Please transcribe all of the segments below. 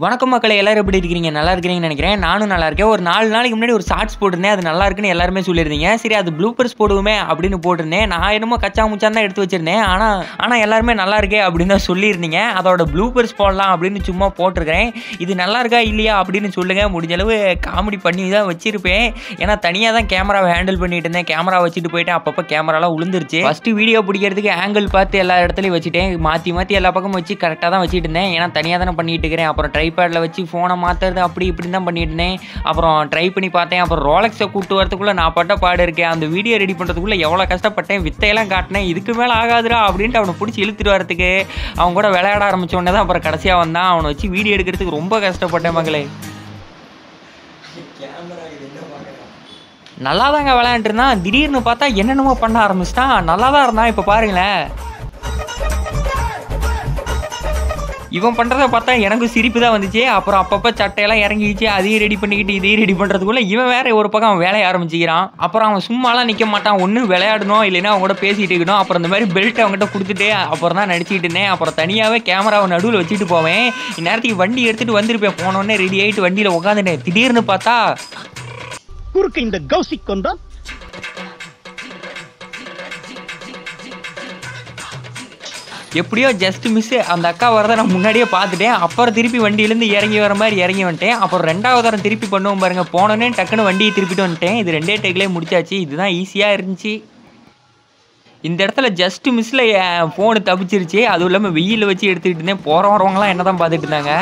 வணக்கம் மக்களே, எல்லாரும் எப்படி இருக்கீங்க? நல்லா இருக்கிறீங்கன்னு நினைக்கிறேன். நானும் நல்லா இருக்கேன். ஒரு 4 நாளைக்கு முன்னாடி ஒரு ஷார்ட்ஸ் போட்டிருந்தேன். அது நல்லா இருக்குன்னு எல்லாருமே சொல்லியிருந்தீங்க. சரி, அது ப்ளூப்பர்ஸ் போடுவோமே அப்படின்னு போட்டிருந்தேன். நான் என்னமோ கச்சா முச்சான் தான் எடுத்து வச்சிருந்தேன். ஆனால் எல்லாருமே நல்லா இருக்கே அப்படின்னு தான் சொல்லியிருந்தீங்க. அதோட ப்ளூப்பர்ஸ் போடலாம் அப்படின்னு சும்மா போட்டிருக்கிறேன். இது நல்லா இருக்கா இல்லையா அப்படின்னு சொல்லுங்கள். முடிஞ்ச அளவு காமெடி பண்ணி தான் வச்சிருப்பேன். ஏன்னா தனியாக தான் கேமராவை ஹேண்டில் பண்ணிட்டு இருந்தேன். கேமரா வச்சுட்டு போயிட்டேன். அப்பப்போ கேமராலாம் விழுந்துருச்சு. ஃபஸ்ட்டு வீடியோ பிடிக்கிறதுக்கு ஆங்கிள் பார்த்து எல்லா இடத்துலையும் வச்சுட்டேன். மாற்றி எல்லா பக்கமும் வச்சு கரெக்டாக தான் வச்சுட்டு இருந்தேன். ஏன்னா தனியாக தானே பண்ணிட்டு இருக்கிறேன். அப்புறம் ட்ரைபேடில் வச்சு ஃபோனை மாற்றுறது அப்படி இப்படி தான் பண்ணிட்டு இருந்தேன். அப்புறம் ட்ரை பண்ணி பார்த்தேன். அப்புறம் ரோலக்ஸை கூப்பிட்டு வரதுக்குள்ளே நான் பட்ட பாடு இருக்கேன். அந்த வீடியோ ரெடி பண்ணுறதுக்குள்ளே எவ்வளோ கஷ்டப்பட்டேன். வித்தையெல்லாம் காட்டினேன். இதுக்கு மேலே ஆகாதுரா அப்படின்ட்டு அவனை பிடிச்சி இழுத்துட்டு வரதுக்கு அவன் கூட விளையாட ஆரம்பித்தோடனே தான் அப்புறம் கடைசியாக வந்தான். அவனை வச்சு வீடியோ எடுக்கிறதுக்கு ரொம்ப கஷ்டப்பட்டேன் மகளே. நல்லா தாங்க விளையாண்டுட்டு இருந்தான். திடீர்னு பார்த்தா என்னென்னமோ பண்ண ஆரம்பிச்சிட்டான். நல்லா தான் இருந்தான். இப்போ பாருங்களேன், இவன் பண்ணுறத பார்த்தா எனக்கு சிரிப்பு தான் வந்துச்சு. அப்புறம் அப்பப்போ சட்டையெல்லாம் இறங்கிச்சு. அதையும் ரெடி பண்ணிக்கிட்டு இதையும் ரெடி பண்ணுறதுக்குள்ளே இவன் வேற ஒரு பக்கம் அவன் வேலையை ஆரம்பிச்சிக்கிறான். அப்புறம் அவன் சும்மாலாம் நிற்க மாட்டான். ஒன்று விளையாடணும், இல்லைன்னா அவங்க கூட பேசிகிட்டு இருக்கணும். அப்புறம் இந்த மாதிரி பெல்ட் அவங்ககிட்ட கொடுத்துட்டு அப்புறம் தான் நடிச்சிட்டு இருந்தேன். அப்புறம் தனியாகவே கேமராவை நடுவில் வச்சுட்டு போவேன். இந்நேரத்துக்கு வண்டி எடுத்துகிட்டு வந்திருப்பேன். போனோடனே ரெடி ஆகிட்டு வண்டியில் உட்காந்துட்டேன். திடீர்னு பார்த்தா குறுக்க இந்த கௌசிக் கொண்டா எப்படியோ ஜஸ்ட் மிஸ். அந்த அக்கா வரதை நான் முன்னாடியே பார்த்துட்டேன். அப்புறம் திருப்பி வண்டியிலேருந்து இறங்கி வர மாதிரி இறங்கி வந்துட்டேன். அப்புறம் 2வது தரம் திருப்பி பண்ணுவோம் பாருங்க. போனோன்னே டக்குன்னு வண்டியை திருப்பிட்டு வந்துட்டேன். இது 2 டேக்லேயே முடிச்சாச்சு. இதுதான் ஈஸியாக இருந்துச்சு. இந்த இடத்துல ஜஸ்ட் மிஸ்ஸில் என் ஃபோனு தப்பிச்சிருச்சு. அதுவும் இல்லாமல் வெயிலில் வச்சு எடுத்துக்கிட்டு இருந்தேன். போகிறவங்கலாம் என்ன தான் பார்த்துட்டு இருந்தாங்க.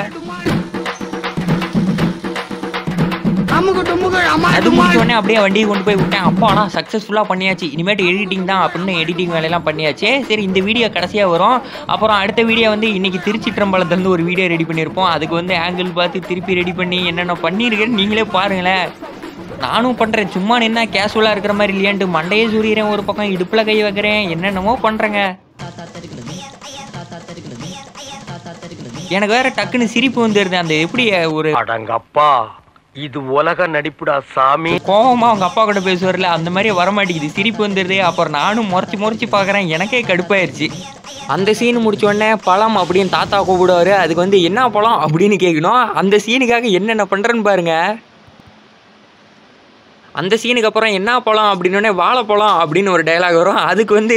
அது முடிச்சோடனே அப்படியே வண்டியை கொண்டு போய் விட்டேன். அப்பாடா சக்ஸஸ்ஃபுல்லாக பண்ணியாச்சு. இனிமேட்டு எடிட்டிங் தான் அப்படின்னு எடிட்டிங் வேலையெல்லாம் பண்ணியாச்சு. சரி, இந்த வீடியோ கடைசியாக வரும். அப்புறம் அடுத்த வீடியோ வந்து இன்றைக்கி திருச்சிற்றம்பலத்துலேருந்து ஒரு வீடியோ ரெடி பண்ணியிருப்போம். அதுக்கு வந்து ஆங்கிள் பார்த்து திருப்பி ரெடி பண்ணி என்னென்ன பண்ணியிருக்கேன்னு நீங்களே பாருங்களேன். நானும் பண்ணுறேன். சும்மா நின்னா கேஷுவலாக இருக்கிற மாதிரி இல்லையான்ட்டு மண்டையே சுரியிறேன். ஒரு பக்கம் இடுப்பில் கை வைக்கிறேன். என்னென்னமோ பண்ணுறேங்க. எனக்கு வேறு டக்குன்னு சிரிப்பு வந்துடுது. அந்த எப்படி ஒரு அடங்கப்பா, இது உலக நடிப்புடா சாமி. கோவமா அவங்க அப்பா கூட பேசுவார்ல, அந்த மாதிரி வரமாட்டேங்குது. சிரிப்பு வந்துடுது. அப்புறம் நானும் முறைச்சி பார்க்குறேன். எனக்கே கடுப்பாயிருச்சு. அந்த சீன் முடிச்சோடனே பழம் அப்படின்னு தாத்தா கூப்பிடுவார். அதுக்கு வந்து என்ன பழம் அப்படின்னு கேட்கணும். அந்த சீனுக்காக என்னென்ன பண்ணுறேன்னு பாருங்க. அந்த சீனுக்கு அப்புறம் என்ன பழம் அப்படின்னோடனே வாழைப்பழம் அப்படின்னு ஒரு டைலாக் வரும். அதுக்கு வந்து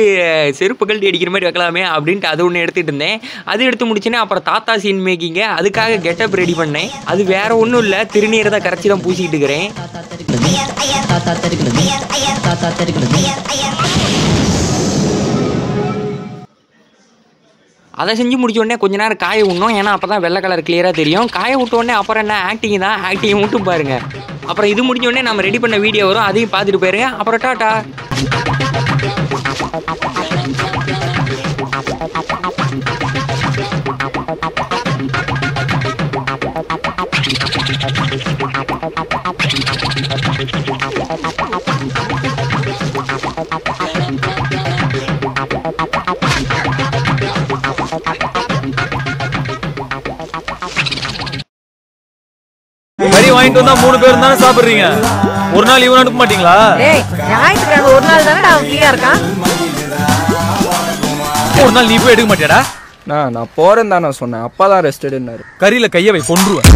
செருப்பு கழட்டி அடிக்கிற மாதிரி வைக்கலாமே அப்படின்ட்டு அது ஒன்று எடுத்துகிட்டு இருந்தேன். அது எடுத்து முடிச்சுன்னே அப்புறம் தாத்தா சீன் மேக்கிங்க. அதுக்காக கெட்டப் ரெடி பண்ணேன். அது வேற ஒன்றும் இல்லை, திருநீரை தான் கரைச்சி தான் பூசிக்கிட்டு இருக்கிறேன். அதை செஞ்சு முடிச்ச உடனே கொஞ்ச நேரம் காய விடணும். ஏன்னா அப்போ தான் வெள்ளை கலர் கிளியராக தெரியும். காய விட்ட உடனே அப்புறம் என்ன ஆக்டிங் தான். ஆக்டிங் மட்டும் பாருங்கள். அப்புறம் இது முடிஞ்ச உடனே நம்ம ரெடி பண்ண வீடியோ வரும். அதையும் பார்த்துட்டு போயிருங்க. அப்புறம் டாட்டா. கறி வாங்கிட்டு வந்தா 3 பேர் தானே சாப்பிடுறீங்க. ஒரு நாள் இவன் அனுப்ப மாட்டீங்களா? ஞாயிற்றுக்கிழமை ஒரு நாள் தானே அவன் ஃப்ரீயா இருக்கான். ஒரு நாள் நீ போய் எடுக்க மாட்டியாடா? நான் போறேன் தான் நான் சொன்னேன். அப்பா தான் ரெஸ்ட் எடுனாரு. கறியில கையை வை, கொன்றுவேன்.